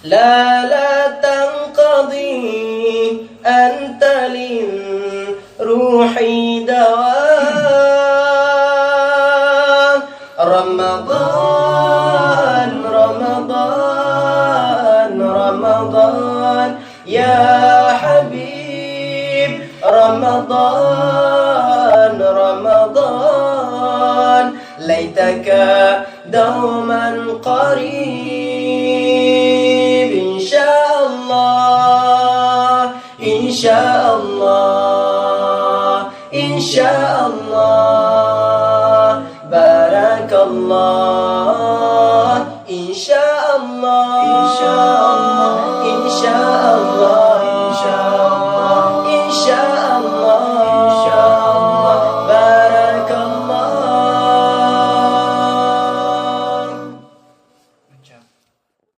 لا تنقضي، أنت للروح دواء. رمضان رمضان رمضان يا حبيب، رمضان رمضان ليتك دوما قريب. إن شاء الله إن شاء الله إن شاء الله بارك الله إن شاء الله إن شاء الله.